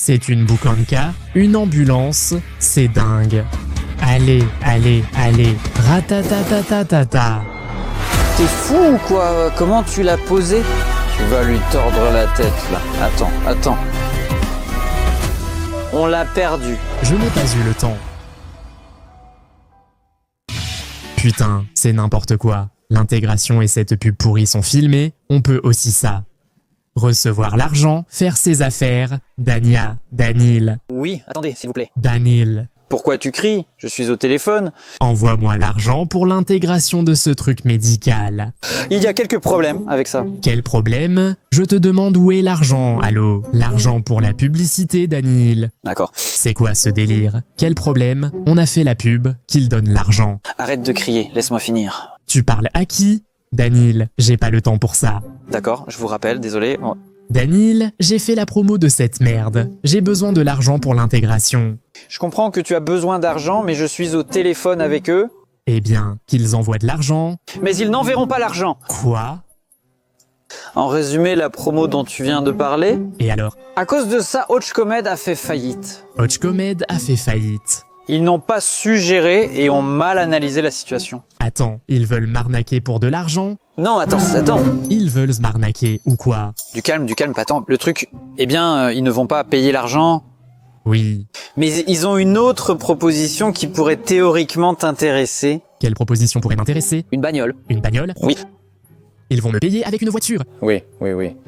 c'est une boucanca, une ambulance, c'est dingue. Allez, allez, allez, ratatatatata. T'es fou ou quoi? Comment tu l'as posé? Tu vas lui tordre la tête là. Attends. On l'a perdu. Je n'ai pas eu le temps. Putain, c'est n'importe quoi. L'intégration et cette pub pourrie sont filmées, on peut aussi ça. Recevoir l'argent, faire ses affaires, Dania, Danil, Oui, attendez, s'il vous plaît. Danil. Pourquoi tu cries? Je suis au téléphone. Envoie-moi l'argent pour l'intégration de ce truc médical. Il y a quelques problèmes avec ça. Quel problème? Je te demande où est l'argent, allô? L'argent pour la publicité, Danil. D'accord. C'est quoi ce délire? Quel problème? On a fait la pub, qu'il donne l'argent. Arrête de crier, laisse-moi finir. Tu parles à qui? Danil, j'ai pas le temps pour ça. D'accord, je vous rappelle, désolé. Danil, j'ai fait la promo de cette merde. J'ai besoin de l'argent pour l'intégration. Je comprends que tu as besoin d'argent, mais je suis au téléphone avec eux. Eh bien, qu'ils envoient de l'argent. Mais ils n'enverront pas l'argent. Quoi? En résumé, la promo dont tu viens de parler. Et alors? À cause de ça, Hochcomed a fait faillite. Hochcomed a fait faillite. Ils n'ont pas su gérer et ont mal analysé la situation. Attends, ils veulent m'arnaquer pour de l'argent? Non, attends. Ils veulent se m'arnaquer ou quoi? Du calme, attends. Le truc, ils ne vont pas payer l'argent. Oui. Mais ils ont une autre proposition qui pourrait théoriquement t'intéresser. Quelle proposition pourrait m'intéresser? Une bagnole. Une bagnole? Oui. Ils vont me payer avec une voiture. Oui.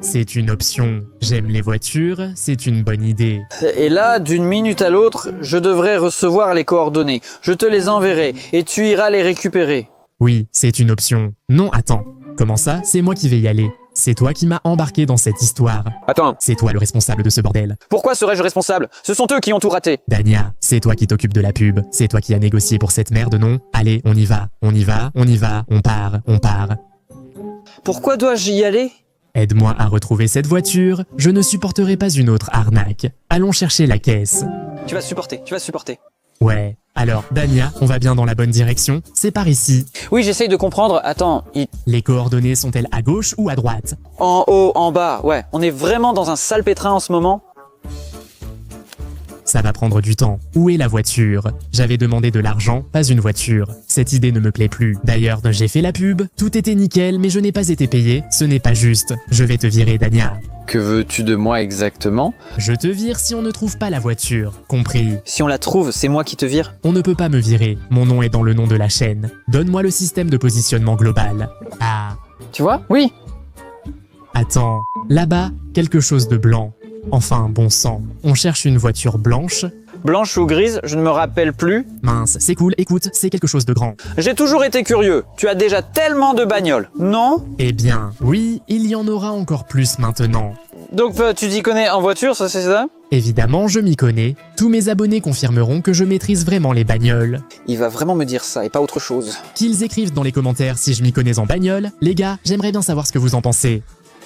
C'est une option. J'aime les voitures, c'est une bonne idée. Et là, d'une minute à l'autre, je devrais recevoir les coordonnées. Je te les enverrai et tu iras les récupérer. Oui, c'est une option. Non, attends. Comment ça? C'est moi qui vais y aller. C'est toi qui m'as embarqué dans cette histoire. Attends, C'est toi le responsable de ce bordel. pourquoi serais-je responsable? Ce sont eux qui ont tout raté. Dania, c'est toi qui t'occupes de la pub. C'est toi qui as négocié pour cette merde, non? Allez, on y va. On part. Pourquoi dois-je y aller? Aide-moi à retrouver cette voiture. Je ne supporterai pas une autre arnaque. Allons chercher la caisse. Tu vas supporter. Ouais. Alors, Dania, on va bien dans la bonne direction. C'est par ici. Oui, j'essaye de comprendre. Attends, Les coordonnées sont-elles à gauche ou à droite? en haut, en bas, ouais. On est vraiment dans un sale pétrin en ce moment. Ça va prendre du temps. Où est la voiture? J'avais demandé de l'argent, pas une voiture. Cette idée ne me plaît plus. D'ailleurs, j'ai fait la pub, tout était nickel, mais je n'ai pas été payé. Ce n'est pas juste. Je vais te virer, Dania. Que veux-tu de moi exactement? Je te vire si on ne trouve pas la voiture. Compris. Si on la trouve, c'est moi qui te vire. On ne peut pas me virer. Mon nom est dans le nom de la chaîne. Donne-moi le système de positionnement global. Ah. Tu vois? Oui. Attends. Là-bas, quelque chose de blanc. Enfin, bon sang. On cherche une voiture blanche. Blanche ou grise, je ne me rappelle plus. Mince, c'est cool, écoute, c'est quelque chose de grand. J'ai toujours été curieux. Tu as déjà tellement de bagnoles, non? Eh bien, oui, il y en aura encore plus maintenant. Donc tu t'y connais en voiture, ça c'est ça? Évidemment, je m'y connais. Tous mes abonnés confirmeront que je maîtrise vraiment les bagnoles. Il va vraiment me dire ça et pas autre chose. Qu'ils écrivent dans les commentaires si je m'y connais en bagnole. Les gars, j'aimerais bien savoir ce que vous en pensez.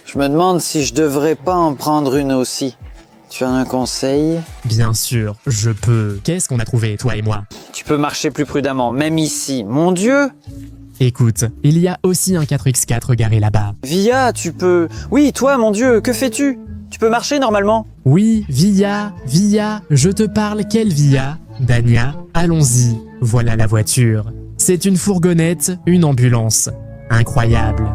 Je me demande si je devrais pas en prendre une aussi. Tu as un conseil? Bien sûr, je peux. Qu'est-ce qu'on a trouvé, toi et moi? Tu peux marcher plus prudemment, même ici. Mon Dieu! Écoute, il y a aussi un 4x4 garé là-bas. Via, tu peux... Oui, toi, mon Dieu, que fais-tu? Tu peux marcher normalement? Oui, Via, je te parle, quelle Via? Dania, allons-y. Voilà la voiture. C'est une fourgonnette, une ambulance. Incroyable.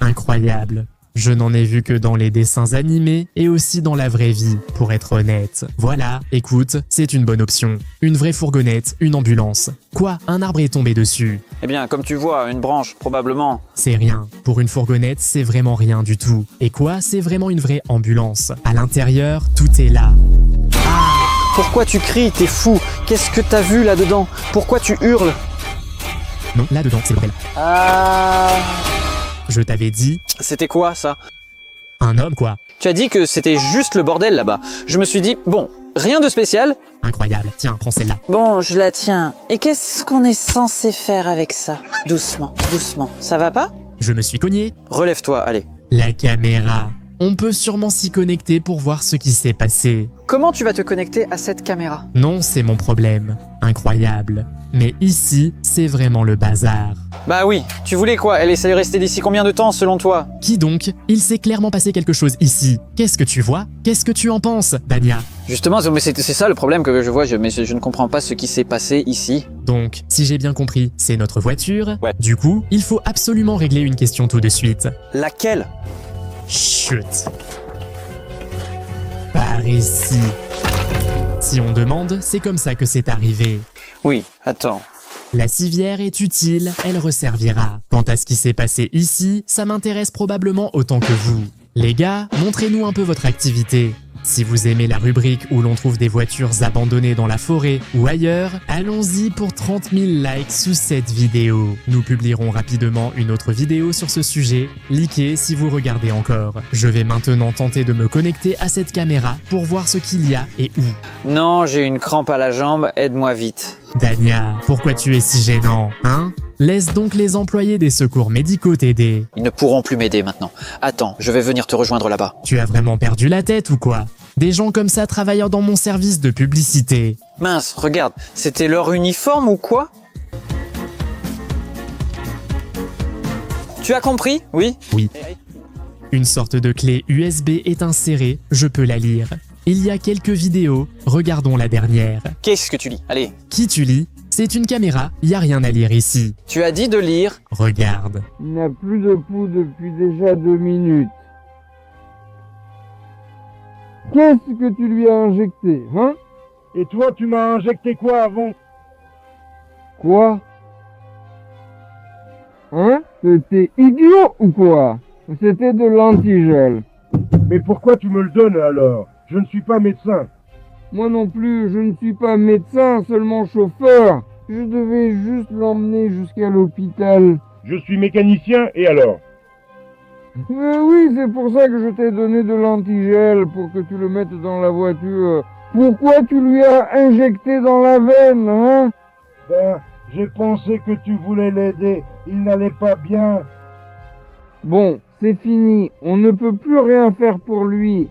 Incroyable. Je n'en ai vu que dans les dessins animés et aussi dans la vraie vie, pour être honnête. Voilà, écoute, c'est une bonne option. Une vraie fourgonnette, une ambulance. Quoi, un arbre est tombé dessus? Eh bien, comme tu vois, une branche, probablement. C'est rien. Pour une fourgonnette, c'est vraiment rien du tout. Et quoi, c'est vraiment une vraie ambulance. À l'intérieur, tout est là. Pourquoi tu cries? T'es fou. Qu'est-ce que t'as vu là-dedans? Pourquoi tu hurles? Non, là-dedans, c'est le bordel. Je t'avais dit, C'était quoi, ça? un homme quoi. Tu as dit que c'était juste le bordel là-bas. Je me suis dit, bon, rien de spécial. Incroyable. Tiens, prends celle-là. Bon, je la tiens. Et qu'est-ce qu'on est censé faire avec ça? Doucement. Ça va pas? Je me suis cogné. Relève-toi, allez. La caméra. On peut sûrement s'y connecter pour voir ce qui s'est passé. Comment tu vas te connecter à cette caméra? Non, c'est mon problème. Incroyable. Mais ici, c'est vraiment le bazar. Bah oui, tu voulais quoi? Elle essaie de rester d'ici combien de temps selon toi? Qui donc? Il s'est clairement passé quelque chose ici. Qu'est-ce que tu vois? Qu'est-ce que tu en penses, Dania? Justement, mais c'est ça le problème que je vois, mais je ne comprends pas ce qui s'est passé ici. Donc, si j'ai bien compris, c'est notre voiture. Ouais. Du coup, il faut absolument régler une question tout de suite. Laquelle? Chut. Par ici. Si on demande, c'est comme ça que c'est arrivé. Oui, attends. La civière est utile, elle resservira. Quant à ce qui s'est passé ici, ça m'intéresse probablement autant que vous. Les gars, montrez-nous un peu votre activité. Si vous aimez la rubrique où l'on trouve des voitures abandonnées dans la forêt ou ailleurs, allons-y pour 30 000 likes sous cette vidéo. Nous publierons rapidement une autre vidéo sur ce sujet. Likez si vous regardez encore. Je vais maintenant tenter de me connecter à cette caméra pour voir ce qu'il y a et où. Non, j'ai une crampe à la jambe, aide-moi vite. Dania, pourquoi tu es si gênant, hein? Laisse donc les employés des secours médicaux t'aider. Ils ne pourront plus m'aider maintenant. Attends, je vais venir te rejoindre là-bas. Tu as vraiment perdu la tête ou quoi? Des gens comme ça travaillant dans mon service de publicité. Mince, regarde, c'était leur uniforme ou quoi? Tu as compris? Oui? Oui. Une sorte de clé USB est insérée, je peux la lire. Il y a quelques vidéos, regardons la dernière. Qu'est-ce que tu lis? Allez. Qui tu lis? C'est une caméra, y a rien à lire ici. Tu as dit de lire? Regarde. Il n'a plus de pouls depuis déjà 2 minutes. Qu'est-ce que tu lui as injecté, hein? Et toi, tu m'as injecté quoi avant? Quoi? Hein? C'était idiot ou quoi? C'était de l'antigel. Mais pourquoi tu me le donnes alors? Je ne suis pas médecin. Moi non plus, je ne suis pas médecin, seulement chauffeur. Je devais juste l'emmener jusqu'à l'hôpital. Je suis mécanicien, et alors? Oui, c'est pour ça que je t'ai donné de l'antigel, pour que tu le mettes dans la voiture. Pourquoi tu lui as injecté dans la veine, hein? Ben, j'ai pensé que tu voulais l'aider. Il n'allait pas bien. Bon, c'est fini. On ne peut plus rien faire pour lui.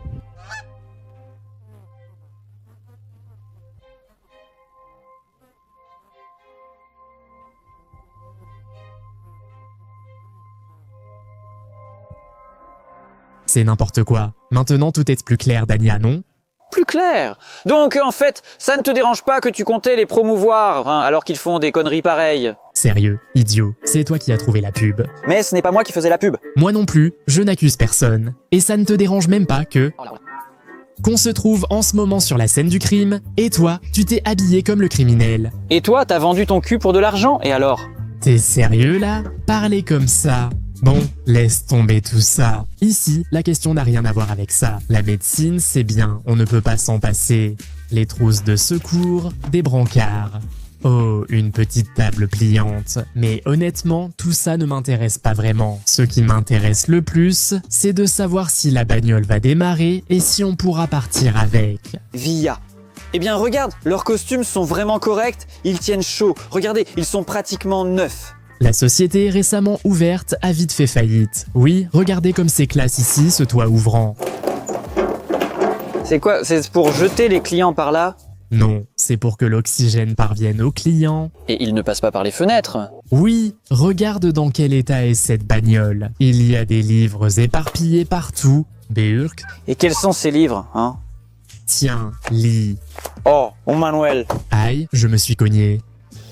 C'est n'importe quoi. Maintenant tout est plus clair, Dania, non? Plus clair. Donc, en fait, ça ne te dérange pas que tu comptais les promouvoir, hein, alors qu'ils font des conneries pareilles. Sérieux, idiot, c'est toi qui as trouvé la pub. Mais ce n'est pas moi qui faisais la pub. Moi non plus, je n'accuse personne. Et ça ne te dérange même pas qu'on se trouve en ce moment sur la scène du crime, et toi, tu t'es habillé comme le criminel. Et toi, t'as vendu ton cul pour de l'argent, et alors? T'es sérieux là? Parler comme ça? Bon, laisse tomber tout ça. Ici, la question n'a rien à voir avec ça. La médecine, c'est bien, on ne peut pas s'en passer. Les trousses de secours, des brancards. Oh, une petite table pliante. Mais honnêtement, tout ça ne m'intéresse pas vraiment. Ce qui m'intéresse le plus, c'est de savoir si la bagnole va démarrer et si on pourra partir avec. Via. Eh bien, regarde, leurs costumes sont vraiment corrects, ils tiennent chaud. Regardez, ils sont pratiquement neufs. La société récemment ouverte a vite fait faillite. Oui, regardez comme c'est classe ici, ce toit ouvrant. C'est quoi? C'est pour jeter les clients par là? Non, c'est pour que l'oxygène parvienne aux clients. Et ils ne passent pas par les fenêtres. Oui, regarde dans quel état est cette bagnole. Il y a des livres éparpillés partout. Beurk. Et quels sont ces livres, hein? Tiens, lis. Oh, mon Manuel. Aïe, je me suis cogné.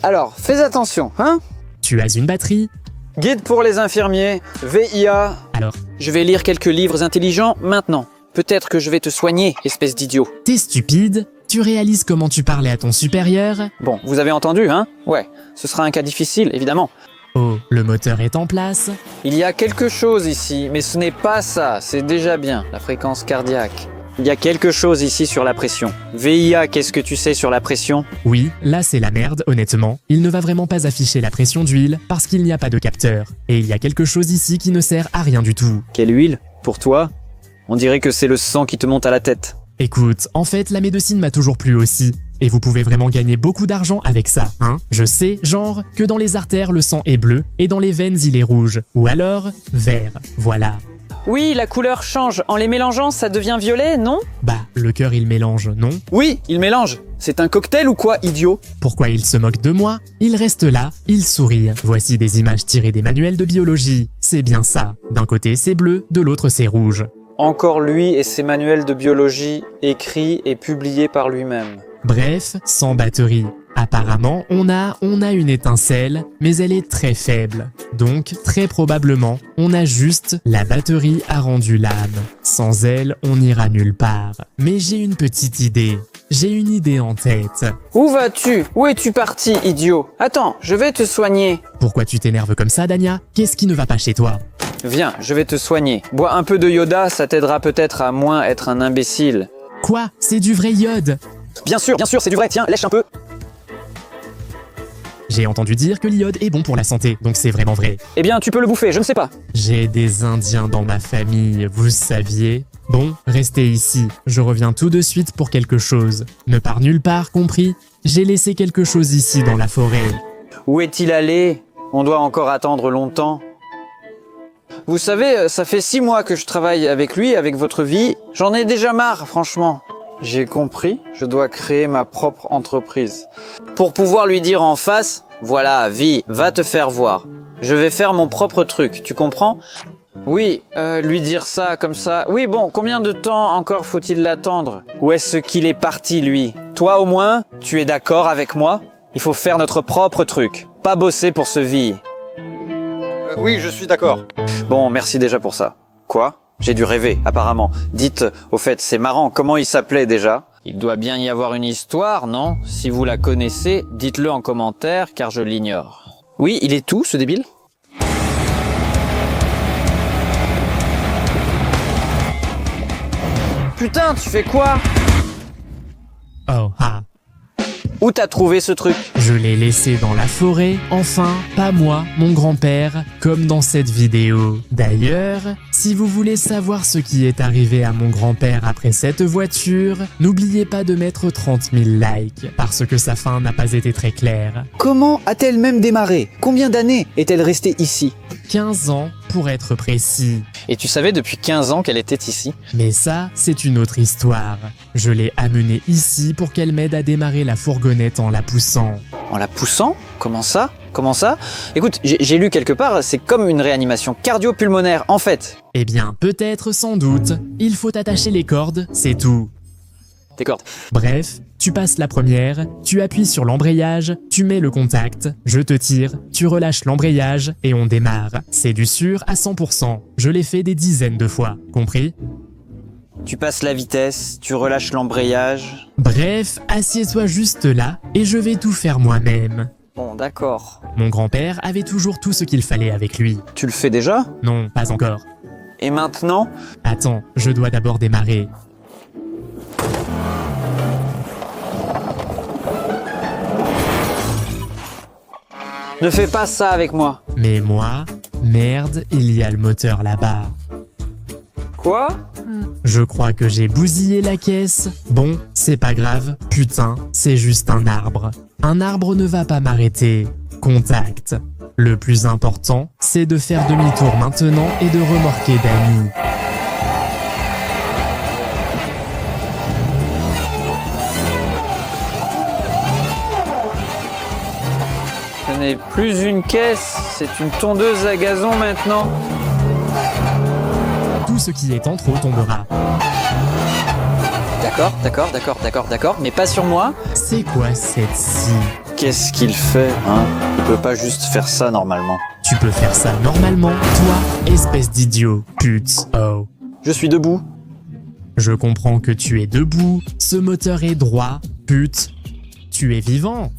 Alors, fais attention, hein? Tu as une batterie? Guide pour les infirmiers, VIA. Alors, Je vais lire quelques livres intelligents maintenant. Peut-être que je vais te soigner, espèce d'idiot. t'es stupide? Tu réalises comment tu parlais à ton supérieur? Bon, vous avez entendu, hein? Ouais, ce sera un cas difficile, évidemment. Oh, le moteur est en place. Il y a quelque chose ici, mais ce n'est pas ça, c'est déjà bien, la fréquence cardiaque. Il y a quelque chose ici sur la pression. VIA, qu'est-ce que tu sais sur la pression? Oui, là c'est la merde, honnêtement. Il ne va vraiment pas afficher la pression d'huile parce qu'il n'y a pas de capteur. Et il y a quelque chose ici qui ne sert à rien du tout. Quelle huile? Pour toi? On dirait que c'est le sang qui te monte à la tête. Écoute, en fait, la médecine m'a toujours plu aussi. Et vous pouvez vraiment gagner beaucoup d'argent avec ça, hein? Je sais, genre, que dans les artères, le sang est bleu, et dans les veines, il est rouge. Ou alors, vert. Voilà. Oui, la couleur change. En les mélangeant, ça devient violet, non? Bah, le cœur il mélange, non? Oui, il mélange. C'est un cocktail ou quoi, idiot? Pourquoi il se moque de moi? Il reste là, il sourit. Voici des images tirées des manuels de biologie. C'est bien ça. D'un côté c'est bleu, de l'autre c'est rouge. Encore lui et ses manuels de biologie écrits et publiés par lui-même. Bref, sans batterie. Apparemment, on a une étincelle, mais elle est très faible. Donc, très probablement, on a juste la batterie a rendu l'âme. Sans elle, on n'ira nulle part. Mais j'ai une petite idée. J'ai une idée en tête. Où vas-tu? Où es-tu parti, idiot? Attends, je vais te soigner. Pourquoi tu t'énerves comme ça, Dania? Qu'est-ce qui ne va pas chez toi? Viens, je vais te soigner. Bois un peu de Yoda, ça t'aidera peut-être à moins être un imbécile. Quoi? C'est du vrai iode? Bien sûr, c'est du vrai. Tiens, lèche un peu. J'ai entendu dire que l'iode est bon pour la santé, donc c'est vraiment vrai. Eh bien, tu peux le bouffer, je ne sais pas. J'ai des Indiens dans ma famille, vous saviez? Bon, restez ici, je reviens tout de suite pour quelque chose. Ne pars nulle part, compris? J'ai laissé quelque chose ici dans la forêt. Où est-il allé? On doit encore attendre longtemps. Vous savez, ça fait 6 mois que je travaille avec lui, avec votre vie. J'en ai déjà marre, franchement. J'ai compris, je dois créer ma propre entreprise. Pour pouvoir lui dire en face, voilà, vie, va te faire voir. Je vais faire mon propre truc, tu comprends? Oui, lui dire ça comme ça. Oui, bon, combien de temps encore faut-il l'attendre? Où est-ce qu'il est parti, lui? Toi, au moins, tu es d'accord avec moi? Il faut faire notre propre truc, pas bosser pour ce vie. Oui, je suis d'accord. Bon, merci déjà pour ça. Quoi? J'ai dû rêver, apparemment. Dites, au fait, c'est marrant, comment il s'appelait déjà? Il doit bien y avoir une histoire, non? Si vous la connaissez, dites-le en commentaire, car je l'ignore. Oui, il est où, ce débile? Putain, tu fais quoi? Oh, ah. Où t'as trouvé ce truc? Je l'ai laissé dans la forêt, enfin, pas moi, mon grand-père, comme dans cette vidéo. D'ailleurs, si vous voulez savoir ce qui est arrivé à mon grand-père après cette voiture, n'oubliez pas de mettre 30 000 likes, parce que sa fin n'a pas été très claire. Comment a-t-elle même démarré? Combien d'années est-elle restée ici? 15 ans, pour être précis. Et tu savais depuis 15 ans qu'elle était ici? Mais ça, c'est une autre histoire. Je l'ai amenée ici pour qu'elle m'aide à démarrer la fourgonnette en la poussant. En la poussant? Comment ça? Comment ça? Écoute, j'ai lu quelque part, c'est comme une réanimation cardio-pulmonaire, en fait. Eh bien, peut-être, sans doute. Il faut attacher les cordes, c'est tout. Tes cordes. Bref, tu passes la première, tu appuies sur l'embrayage, tu mets le contact, je te tire, tu relâches l'embrayage et on démarre. C'est du sûr à 100%. Je l'ai fait des dizaines de fois, compris? Tu passes la vitesse, tu relâches l'embrayage. Bref, assieds-toi juste là et je vais tout faire moi-même. Bon, d'accord. Mon grand-père avait toujours tout ce qu'il fallait avec lui. Tu le fais déjà? Non, pas encore. Et maintenant? Attends, je dois d'abord démarrer. Ne fais pas ça avec moi. Mais moi, merde, il y a le moteur là-bas. Quoi? Je crois que j'ai bousillé la caisse. Bon, c'est pas grave. Putain, c'est juste un arbre. Un arbre ne va pas m'arrêter. Contact. Le plus important, c'est de faire demi-tour maintenant et de remorquer Dani. Ce n'est plus une caisse, c'est une tondeuse à gazon maintenant. Tout ce qui est en trop tombera. D'accord, mais pas sur moi. C'est quoi cette scie? Qu'est-ce qu'il fait, hein? Il peut pas juste faire ça normalement. Tu peux faire ça normalement, toi, espèce d'idiot. Pute. Oh. Je suis debout. Je comprends que tu es debout. Ce moteur est droit. Pute. Tu es vivant.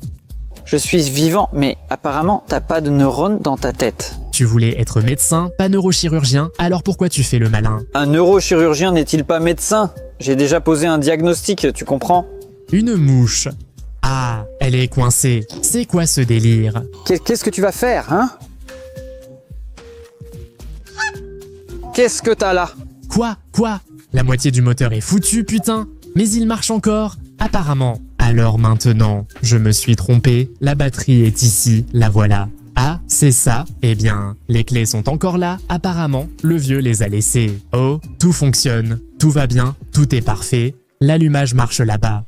Je suis vivant, mais apparemment, t'as pas de neurones dans ta tête. Tu voulais être médecin, pas neurochirurgien, alors pourquoi tu fais le malin? Un neurochirurgien n'est-il pas médecin? J'ai déjà posé un diagnostic, tu comprends? Une mouche. Ah, elle est coincée. C'est quoi ce délire? Qu'est-ce que tu vas faire, hein? Qu'est-ce que t'as là? Quoi? La moitié du moteur est foutue, putain. Mais il marche encore, apparemment. Alors maintenant, je me suis trompé, la batterie est ici, la voilà. Ah, c'est ça? Eh bien, les clés sont encore là. Apparemment, le vieux les a laissées. Oh, tout fonctionne. Tout va bien. Tout est parfait. L'allumage marche là-bas.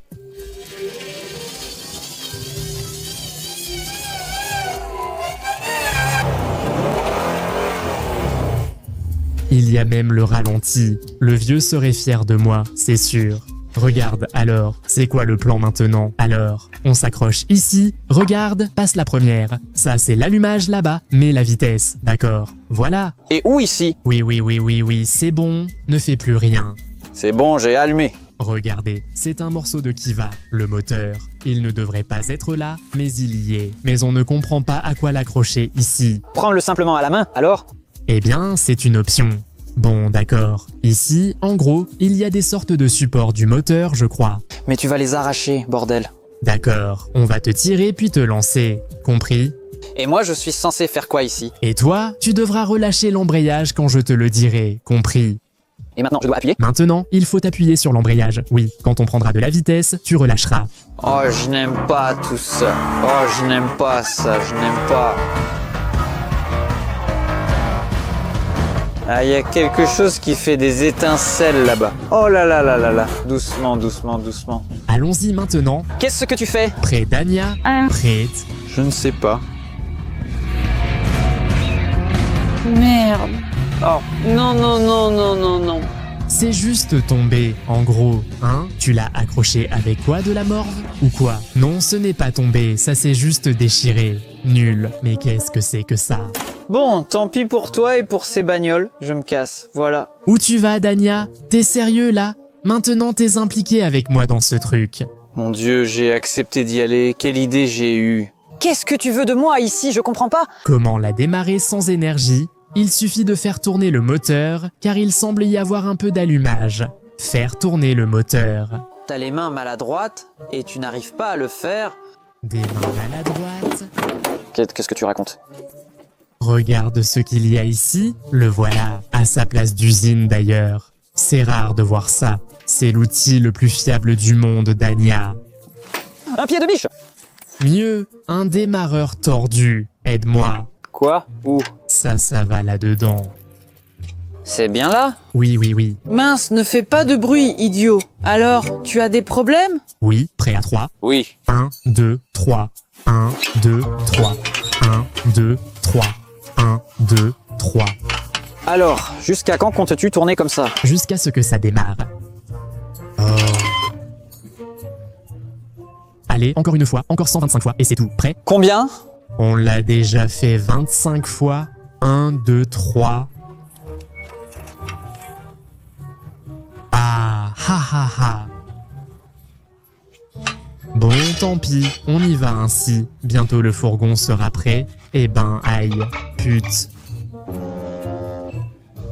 Il y a même le ralenti. Le vieux serait fier de moi, c'est sûr. Regarde, alors, c'est quoi le plan maintenant? Alors, on s'accroche ici, regarde, passe la première. Ça, c'est l'allumage là-bas, mais la vitesse, d'accord. Voilà. Et où ici? Oui, c'est bon, ne fais plus rien. C'est bon, j'ai allumé. Regardez, c'est un morceau de Kiva, le moteur. Il ne devrait pas être là, mais il y est. Mais on ne comprend pas à quoi l'accrocher ici. Prends-le simplement à la main, alors? Eh bien, c'est une option. Bon, d'accord. Ici, en gros, il y a des sortes de supports du moteur, je crois. Mais tu vas les arracher, bordel. D'accord, on va te tirer puis te lancer. Compris? Et moi, je suis censé faire quoi ici? Et toi, tu devras relâcher l'embrayage quand je te le dirai. Compris? Et maintenant, je dois appuyer? Maintenant, il faut appuyer sur l'embrayage. Oui, quand on prendra de la vitesse, tu relâcheras. Oh, je n'aime pas tout ça. Oh, je n'aime pas ça, je n'aime pas. Ah, il y a quelque chose qui fait des étincelles là-bas. Oh là là là là là. Doucement, doucement, doucement. Allons-y maintenant. Qu'est-ce que tu fais? Prêt, Dania? Prête? Je ne sais pas. Merde. Oh, non, non, non, non, non, non. C'est juste tombé, en gros, hein? Tu l'as accroché avec quoi, de la morve? Ou quoi? Non, ce n'est pas tombé, ça s'est juste déchiré. Nul, mais qu'est-ce que c'est que ça? Bon, tant pis pour toi et pour ces bagnoles. Je me casse, voilà. Où tu vas, Dania? T'es sérieux, là? Maintenant, t'es impliqué avec moi dans ce truc. Mon Dieu, j'ai accepté d'y aller. Quelle idée j'ai eue. Qu'est-ce que tu veux de moi ici? Je comprends pas. Comment la démarrer sans énergie? Il suffit de faire tourner le moteur, car il semble y avoir un peu d'allumage. Faire tourner le moteur. T'as les mains maladroites et tu n'arrives pas à le faire. Des mains maladroites. Qu'est-ce que tu racontes? Regarde ce qu'il y a ici, le voilà, à sa place d'usine d'ailleurs. C'est rare de voir ça. C'est l'outil le plus fiable du monde, Dania. Un pied de biche! Mieux, un démarreur tordu. Aide-moi. Quoi? Où? Ça va là-dedans. C'est bien là? Oui. Mince, ne fais pas de bruit, idiot. Alors, tu as des problèmes? Oui, prêt à 3. Oui. 1, 2, 3. 1, 2, 3. 1, 2, 3. 1, 2, 3. Alors, jusqu'à quand comptes-tu tourner comme ça? Jusqu'à ce que ça démarre. Oh. Allez, encore une fois, encore 125 fois, et c'est tout. Prêt? Combien? On l'a déjà fait 25 fois. 1, 2, 3. Ah, ha. Bon, tant pis, on y va ainsi. Bientôt le fourgon sera prêt. Eh ben, aïe, pute.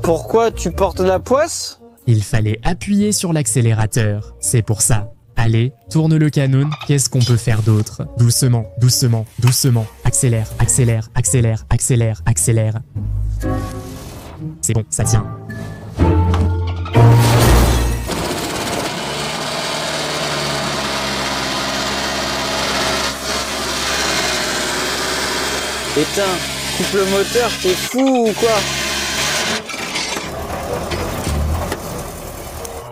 Pourquoi tu portes la poisse? Il fallait appuyer sur l'accélérateur, c'est pour ça. Allez, tourne le canon, qu'est-ce qu'on peut faire d'autre? Doucement. Accélère. C'est bon, ça tient. Éteins, coupe le moteur, t'es fou ou quoi?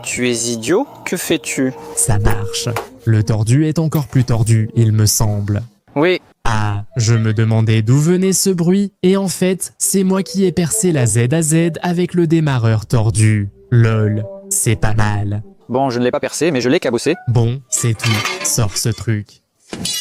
Tu es idiot? Que fais-tu? Ça marche. Le tordu est encore plus tordu, il me semble. Oui. Ah, je me demandais d'où venait ce bruit, et en fait, c'est moi qui ai percé la Z à Z avec le démarreur tordu. Lol, c'est pas mal. Bon, je ne l'ai pas percé, mais je l'ai cabossé. Bon, c'est tout, sors ce truc.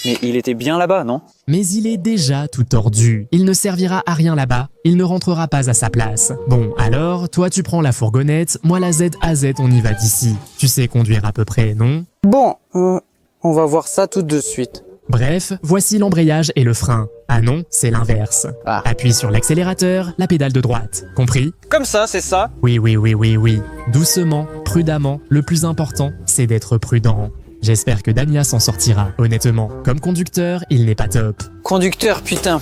Mais il était bien là-bas, non? Mais il est déjà tout tordu. Il ne servira à rien là-bas. Il ne rentrera pas à sa place. Bon, alors, toi tu prends la fourgonnette, moi la Z à Z, on y va d'ici. Tu sais conduire à peu près, non? Bon, on va voir ça tout de suite. Bref, voici l'embrayage et le frein. Ah non, c'est l'inverse. Ah. Appuie sur l'accélérateur, la pédale de droite. Compris? Comme ça, c'est ça? Oui. Doucement, prudemment. Le plus important, c'est d'être prudent. J'espère que Dania s'en sortira. Honnêtement, comme conducteur, il n'est pas top. Conducteur, putain.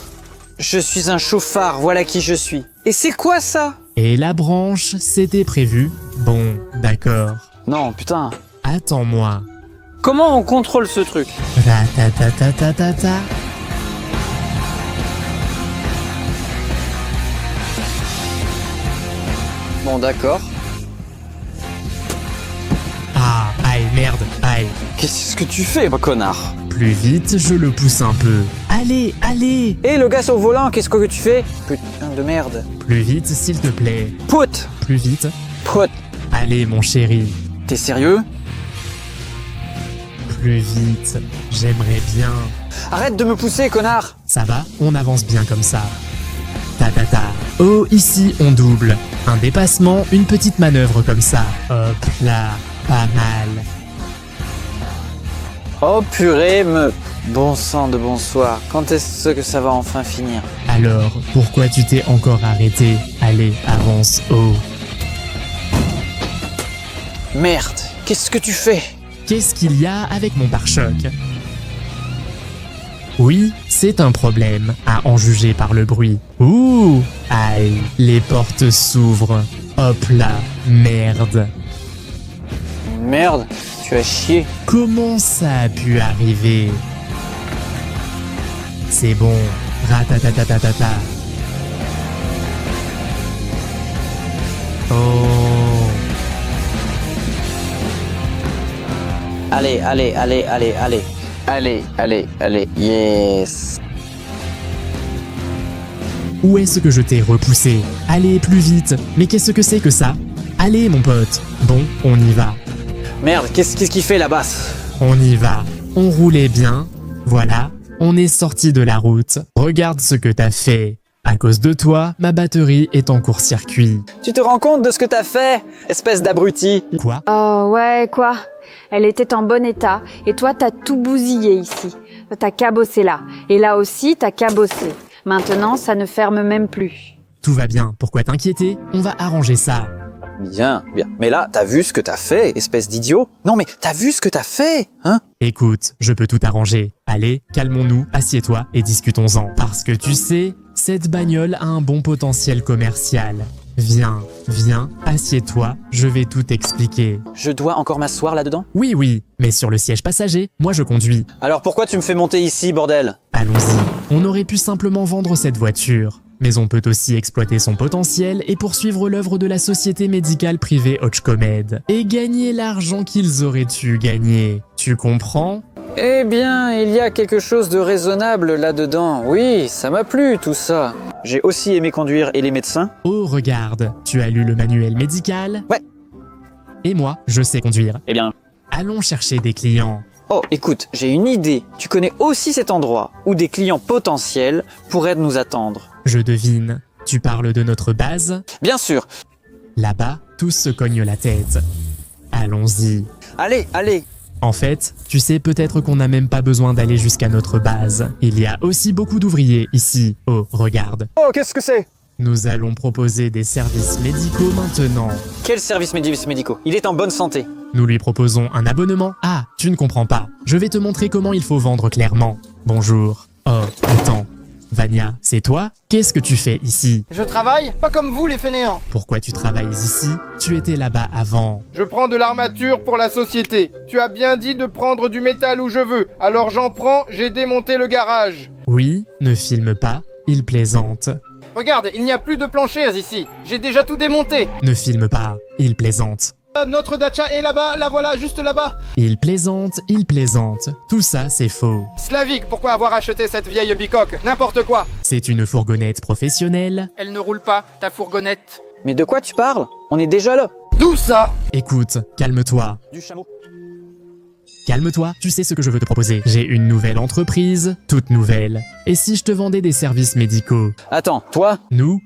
Je suis un chauffard, voilà qui je suis. Et c'est quoi ça? Et la branche, c'était prévu? Bon, d'accord. Non, putain. Attends-moi. Comment on contrôle ce truc? Ta. Bon, d'accord. Ah, aïe, merde, aïe. Qu'est-ce que tu fais, connard? Plus vite, je le pousse un peu. Allez, allez! Hé, le gars au volant, qu'est-ce que tu fais? Putain de merde. Plus vite, s'il te plaît. Pout! Plus vite. Pout! Allez, mon chéri. T'es sérieux? Plus vite. J'aimerais bien. Arrête de me pousser, connard! Ça va? On avance bien comme ça. Ta ta ta. Oh, ici, on double. Un dépassement, une petite manœuvre comme ça. Hop là. Pas mal. Oh purée, Bon sang de bonsoir. Quand est-ce que ça va enfin finir? Alors, pourquoi tu t'es encore arrêté? Allez, avance, oh. Merde, qu'est-ce que tu fais? Qu'est-ce qu'il y a avec mon pare-choc? Oui, c'est un problème, à en juger par le bruit. Ouh! Aïe, les portes s'ouvrent. Hop là, merde. Merde, tu as chié. Comment ça a pu arriver? C'est bon, ratatatatata. Oh. Allez, allez, allez, allez, allez. Allez, allez, allez, yes. Où est-ce que je t'ai repoussé? Allez, plus vite. Mais qu'est-ce que c'est que ça? Allez, mon pote. Bon, on y va. Merde, qu'est-ce qu'il fait là-bas? On y va. On roulait bien. Voilà. On est sorti de la route. Regarde ce que t'as fait. À cause de toi, ma batterie est en court-circuit. Tu te rends compte de ce que t'as fait, espèce d'abruti? Quoi? Oh ouais, quoi? Elle était en bon état, et toi t'as tout bousillé ici. T'as cabossé là, et là aussi t'as cabossé. Maintenant, ça ne ferme même plus. Tout va bien. Pourquoi t'inquiéter? On va arranger ça. Bien, bien. Mais là, t'as vu ce que t'as fait, espèce d'idiot? Non mais t'as vu ce que t'as fait, hein? Écoute, je peux tout arranger. Allez, calmons-nous, assieds-toi et discutons-en. Parce que tu sais, cette bagnole a un bon potentiel commercial. Viens, viens, assieds-toi, je vais tout expliquer. Je dois encore m'asseoir là-dedans? Oui, oui, mais sur le siège passager, moi je conduis. Alors pourquoi tu me fais monter ici, bordel? Allons-y, on aurait pu simplement vendre cette voiture. Mais on peut aussi exploiter son potentiel et poursuivre l'œuvre de la société médicale privée Hodgcomed. Et gagner l'argent qu'ils auraient dû gagner. Tu comprends? Eh bien, il y a quelque chose de raisonnable là-dedans. Oui, ça m'a plu tout ça. J'ai aussi aimé conduire et les médecins. Oh, regarde, tu as lu le manuel médical? Ouais. Et moi, je sais conduire. Eh bien... Allons chercher des clients. Oh, écoute, j'ai une idée. Tu connais aussi cet endroit où des clients potentiels pourraient nous attendre. Je devine. Tu parles de notre base? Bien sûr. Là-bas, tous se cognent la tête. Allons-y. Allez, allez. En fait, tu sais peut-être qu'on n'a même pas besoin d'aller jusqu'à notre base. Il y a aussi beaucoup d'ouvriers ici. Oh, regarde. Oh, qu'est-ce que c'est? Nous allons proposer des services médicaux maintenant. Quels services médicaux? Il est en bonne santé. Nous lui proposons un abonnement. Ah, tu ne comprends pas. Je vais te montrer comment il faut vendre clairement. Bonjour. Oh, attends. Vania, c'est toi? Qu'est-ce que tu fais ici? Je travaille, pas comme vous les fainéants. Pourquoi tu travailles ici? Tu étais là-bas avant. Je prends de l'armature pour la société. Tu as bien dit de prendre du métal où je veux. Alors j'en prends, j'ai démonté le garage. Oui, ne filme pas. Il plaisante. Regarde, il n'y a plus de planchers ici. J'ai déjà tout démonté. Ne filme pas. Il plaisante. Notre Dacia est là-bas, la voilà, juste là-bas. Il plaisante, il plaisante. Tout ça, c'est faux. Slavic, pourquoi avoir acheté cette vieille bicoque? N'importe quoi. C'est une fourgonnette professionnelle. Elle ne roule pas, ta fourgonnette. Mais de quoi tu parles? On est déjà là. D'où ça? Écoute, calme-toi. Du chameau. Calme-toi, tu sais ce que je veux te proposer. J'ai une nouvelle entreprise, toute nouvelle. Et si je te vendais des services médicaux? Attends, toi? Nous,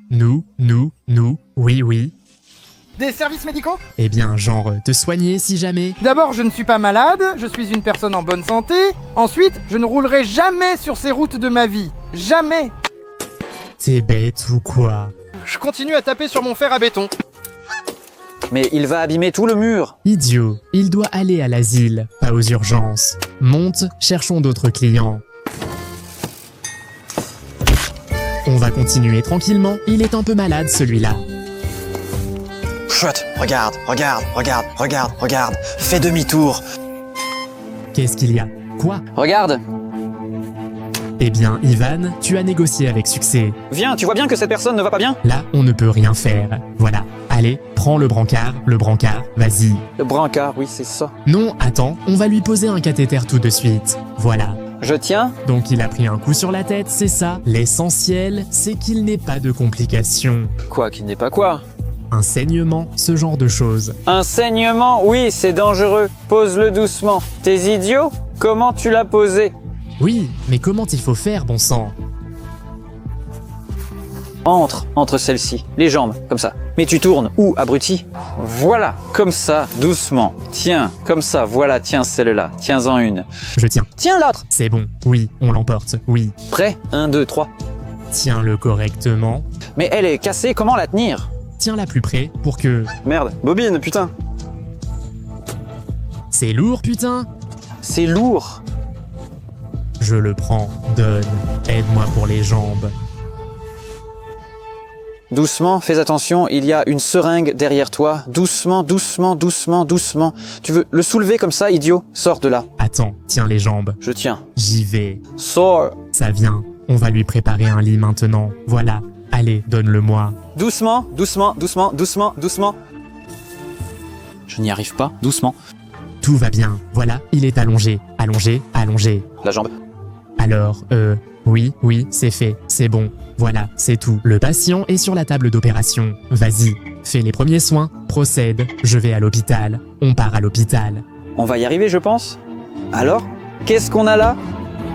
oui, oui. Des services médicaux? Eh bien, genre, te soigner si jamais. D'abord, je ne suis pas malade, je suis une personne en bonne santé. Ensuite, je ne roulerai jamais sur ces routes de ma vie. Jamais. T'es bête ou quoi? Je continue à taper sur mon fer à béton. Mais il va abîmer tout le mur. Idiot, il doit aller à l'asile, pas aux urgences. Monte, cherchons d'autres clients. On va continuer tranquillement, il est un peu malade celui-là. Chut, regarde. Fais demi-tour. Qu'est-ce qu'il y a? Quoi? Regarde. Eh bien, Ivan, tu as négocié avec succès. Viens, tu vois bien que cette personne ne va pas bien? Là, on ne peut rien faire. Voilà, Allez, prends le brancard, vas-y. Le brancard, oui, c'est ça. Non, attends, on va lui poser un cathéter tout de suite. Voilà. Je tiens. Donc il a pris un coup sur la tête, c'est ça. L'essentiel, c'est qu'il n'ait pas de complications. Quoi qu'il n'est pas quoi? Un saignement, ce genre de choses. Un saignement, oui, c'est dangereux. Pose-le doucement. T'es idiot? Comment tu l'as posé? Oui, mais comment il faut faire, bon sang? Entre celles-ci, les jambes, comme ça. Mais tu tournes, où, abruti? Voilà, comme ça, doucement. Tiens, comme ça, voilà, tiens celle-là, tiens-en une. Je tiens. Tiens l'autre. C'est bon, oui, on l'emporte, oui. Prêt? 1, 2, 3. Tiens-le correctement. Mais elle est cassée, comment la tenir? Tiens-la plus près pour que... Merde, bobine, putain. C'est lourd, putain. C'est lourd. Je le prends, donne. Aide-moi pour les jambes. Doucement, fais attention, il y a une seringue derrière toi. Doucement, doucement, doucement, doucement. Tu veux le soulever comme ça, idiot? Sors de là. Attends, tiens les jambes. Je tiens. J'y vais. Sors. Ça vient. On va lui préparer un lit maintenant. Voilà. Allez, donne-le-moi. Doucement, doucement, doucement, doucement, doucement. Je n'y arrive pas. Doucement. Tout va bien. Voilà, il est allongé. Allongé, allongé. La jambe. Alors, oui, c'est fait. C'est bon. Voilà, c'est tout. Le patient est sur la table d'opération. Vas-y, fais les premiers soins. Procède. Je vais à l'hôpital. On part à l'hôpital. On va y arriver, je pense. Alors, qu'est-ce qu'on a là?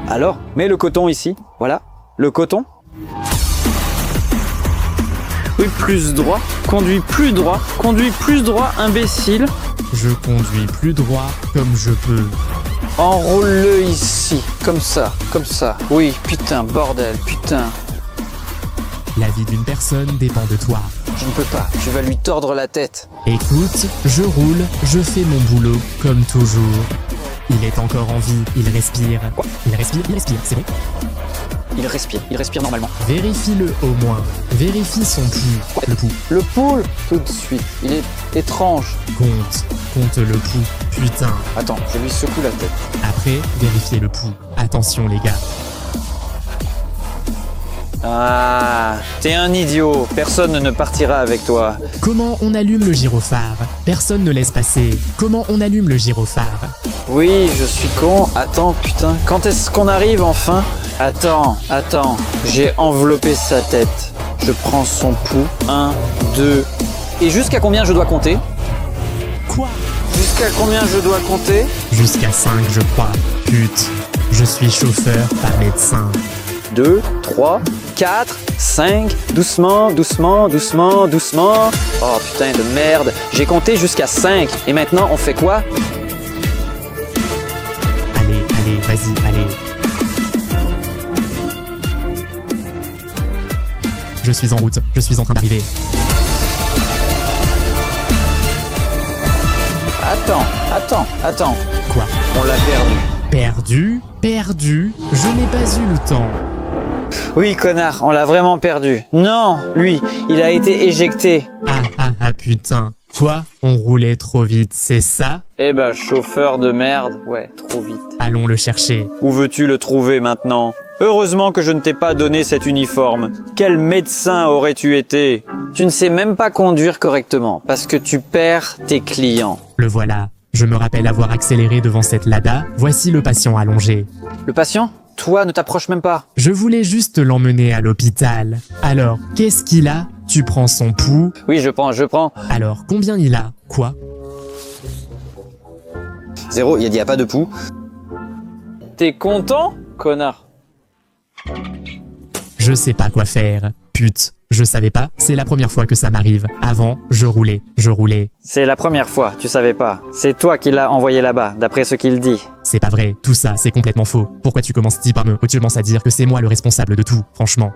Alors, mets le coton ici. Voilà, le coton. Oui, plus droit. Conduis plus droit. Conduis plus droit, imbécile. Je conduis plus droit comme je peux. Enroule-le ici. Comme ça, comme ça. Oui, putain, bordel, putain. La vie d'une personne dépend de toi. Je ne peux pas, je vais lui tordre la tête. Écoute, je roule, je fais mon boulot, comme toujours. Il est encore en vie, il respire. Quoi? Il respire, c'est bon? Il respire normalement. Vérifie-le au moins. Vérifie son pouls. Le pouls. Le poule, tout de suite. Il est étrange. Compte le pouls. Putain. Attends, je lui secoue la tête. Après, vérifiez le pouls. Attention les gars. Ah, t'es un idiot. Personne ne partira avec toi. Comment on allume le gyrophare? Personne ne laisse passer. Comment on allume le gyrophare? Oui, je suis con. Attends, putain. Quand est-ce qu'on arrive enfin? Attends. J'ai enveloppé sa tête. Je prends son pouls. 1, 2. Et jusqu'à combien je dois compter? Quoi? Jusqu'à combien je dois compter? Jusqu'à 5, je crois. Pute. Je suis chauffeur, pas médecin. 2, 3, 4, 5, doucement, doucement, doucement, doucement. Oh putain de merde, j'ai compté jusqu'à 5. Et maintenant, on fait quoi? Allez, vas-y, allez. Je suis en route, je suis en train d'arriver. Attends. Quoi? On l'a perdu. Perdu? Je n'ai pas eu le temps. Oui, connard, on l'a vraiment perdu. Non, lui, il a été éjecté. Ah, putain. Quoi? On roulait trop vite, c'est ça? Eh ben, chauffeur de merde. Ouais, trop vite. Allons le chercher. Où veux-tu le trouver maintenant? Heureusement que je ne t'ai pas donné cet uniforme. Quel médecin aurais-tu été? Tu ne sais même pas conduire correctement parce que tu perds tes clients. Le voilà. Je me rappelle avoir accéléré devant cette Lada. Voici le patient allongé. Le patient? Toi, ne t'approche même pas. Je voulais juste l'emmener à l'hôpital. Alors, qu'est-ce qu'il a? Tu prends son pouls. Oui, je prends. Alors, combien il a? Quoi? 0, il n'y a pas de pouls. T'es content, connard? Je sais pas quoi faire. Pute. Je savais pas, c'est la première fois que ça m'arrive. Avant, je roulais. C'est la première fois, tu savais pas. C'est toi qui l'as envoyé là-bas, d'après ce qu'il dit. C'est pas vrai, tout ça, c'est complètement faux. Pourquoi tu commences-tu par à dire que c'est moi le responsable de tout, franchement?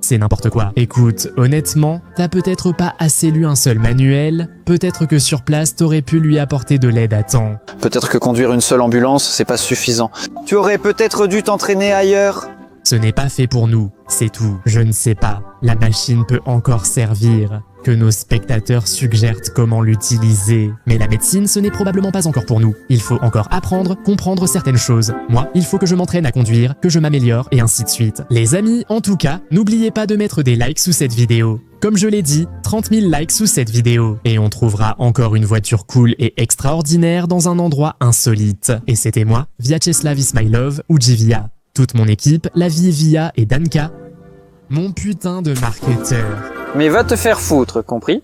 C'est n'importe quoi. Écoute, honnêtement, t'as peut-être pas assez lu un seul manuel, peut-être que sur place t'aurais pu lui apporter de l'aide à temps. Peut-être que conduire une seule ambulance, c'est pas suffisant. Tu aurais peut-être dû t'entraîner ailleurs. Ce n'est pas fait pour nous. C'est tout. Je ne sais pas. La machine peut encore servir. Que nos spectateurs suggèrent comment l'utiliser. Mais la médecine, ce n'est probablement pas encore pour nous. Il faut encore apprendre, comprendre certaines choses. Moi, il faut que je m'entraîne à conduire, que je m'améliore, et ainsi de suite. Les amis, en tout cas, n'oubliez pas de mettre des likes sous cette vidéo. Comme je l'ai dit, 30 000 likes sous cette vidéo. Et on trouvera encore une voiture cool et extraordinaire dans un endroit insolite. Et c'était moi, Vyacheslav Ismailov ou Jivia. Toute mon équipe, Lavi, Via et Danka, mon putain de marketeur. Mais va te faire foutre, compris?